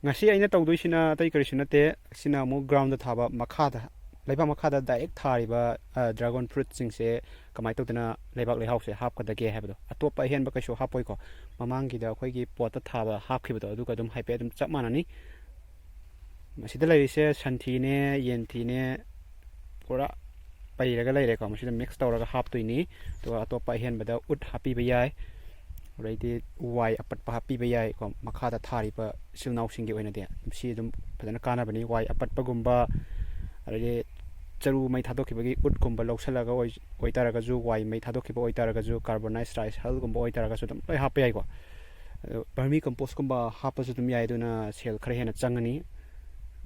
ngasi aina tawdoisina tai karisina te sina mu ground da thaba makhada leiba makhada direct thariba dragon fruit singse kamai tawdana leibak lehaw se hap kadage habdo atopa hen ba kaisho hapoi ko mamangi da khoi gi pot ta thaba hap khibdo adu ka dum haipe dum chap manani masida leise santhi ne yenti ne pura pairaga leire ko masida mix tawraga hap toini to atopa hen bada ut happy ba yai ready wai apat pa happy ba yai ko makhada thariba silnaw singi oina de si dum padana kana bani wai apat pa gumba ready charu mai thadokibagi ut gumba loksalaga oi taraga ju wai mai thadokibا oi taraga ju carbonized rice hal gumba oi taraga su dum loi happy yai ko vermi compost gumba hapa su dum yai duna sel khare hena changani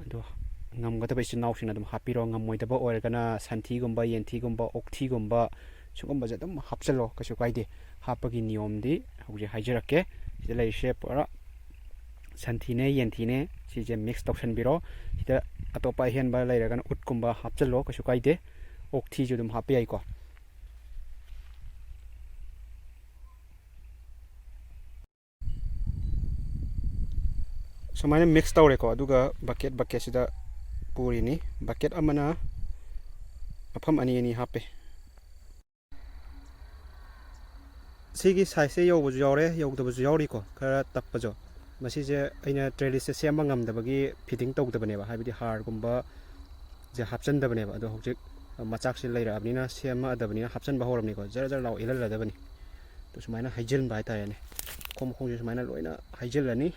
ado ngam gata ba silnaw singna dum happy ro ngam moi da ba oirgana santhi gumba yenti gumba okthi gumba sugumba ja dum hapchalo kasu kaide hapagi niyom di hauji haijarakke sida leise pura santhine yentine sije mix toksan biro sida atopa hen ba leiragan utkumba hapchalo kasu kaide okthi ju dum happy ai ko sumaina mix tawre ko aduga bucket sida puri ni bucket amana afam ani ani happe sigi size yawbu yawre yawdbu yawri ko kara tappajo masije aina trellis se sema ngamdabagi feeding tawdabane ba habidi har gumba je hapchan dabane ba ado hojik machak se leira abnina sema adabani hapchan ba horamni ko jara jara law ilal ladabani to sumaina haijil ba ta yani khom khom je sumaina loina haijil ani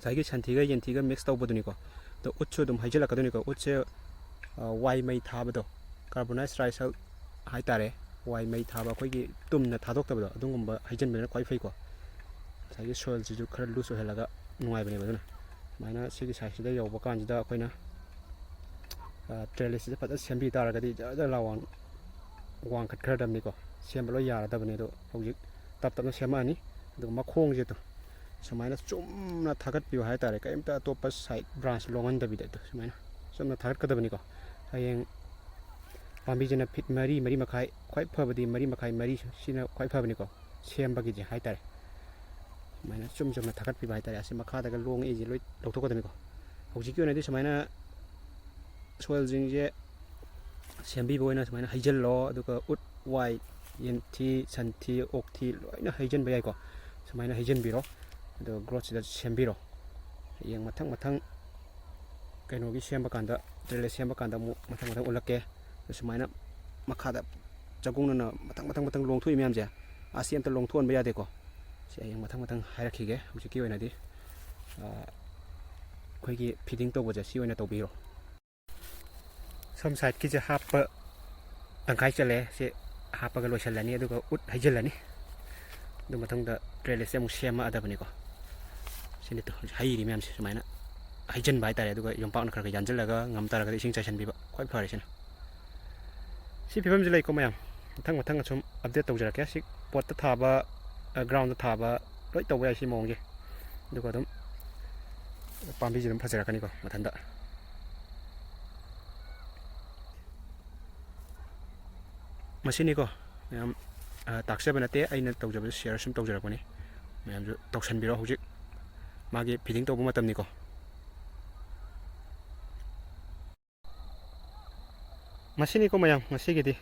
saigi santiga yentiga mix tawbaduni ko to utchu dum haijil akaduni ko utche wai mai thabado carbonized rice hai tare wai mai thaba khoigi tumna thadok tabado adungumba haijin bena kwai fei ko saigi soil ji khara loose ohelaga nuai bane baduna maina sigi size da yoba kanjida khoina trellis se pata sembi taragadi ja lawang wang khat khara damni ko sembalo yara dabane do hojik tap tapna semani du makhong je to sumaina chumna thagat piu hai tare kaimta topa side branch longan dabida to sumaina chumna thagat kadabani ko hayeng pambi jena fit mari makai khwai phabadi mari sina khwai phabani ko sembagi je hai tare maina chumna thagat pi bai tare ase makha daga long e ji loi lokthokadani ko hojiki ona di sumaina soil jing je sembi boina sumaina haijal lo aduka ut wai yenti santhi okthi loina haijan bai ko sumaina haijan biro ado growth da sembiro yeng mathang kainogi semba kanda trele semba kanda mu mathang ulakke sumaina makhada chagungna mathang long thui myam je asiam ta long thon ba yade ko si ayeng mathang hairakige hujiki oina di khoigi feeding to boja si oina to biro som side ki je hap tangkai chale se hap ga loisalani aduga ut haijalani du mathang da trele sem sema adabani ko sini to hairi myam se sumaina haijan bai tare aduga yompak na khara yanjalaga ngam taraga ising chaisan biba khoi phare sina si phibam jilai ko mayam mathang achum update tawjarake si pot ta thaba ground ta thaba loi tawya si mongje duga dum pambi jilum phajarakani ko mathanda masini ko mayam taksha banate aina tawjaba share sum tawjarakani mayam ju tawsan biro hojik magi feeding tawbu matam ni ko masini ko mayam masigidi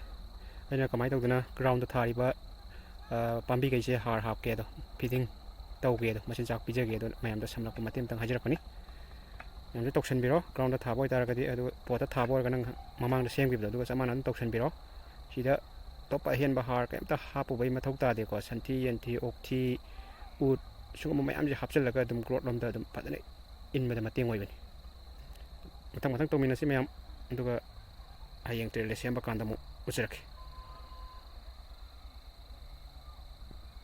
aina kamai tawduna ground thari ba pambi gaise har hap ke do feeding tawge do masin chak pijage do mayam da samlak matem tang hajarakani mayam ju toksan biro ground thabo taragadi adu pota thabo ganang mamang da sengbi do du samana toksan biro sida topa hen ba har kaimta hapu bai mathau ta de ko santhi yenti okthi ut sugum mayam je hapchalaga dum growth lom da dum padane in ma da mateng oi bani mathang tawmina si mayam duga hayeng trele semba kanda mu ucharak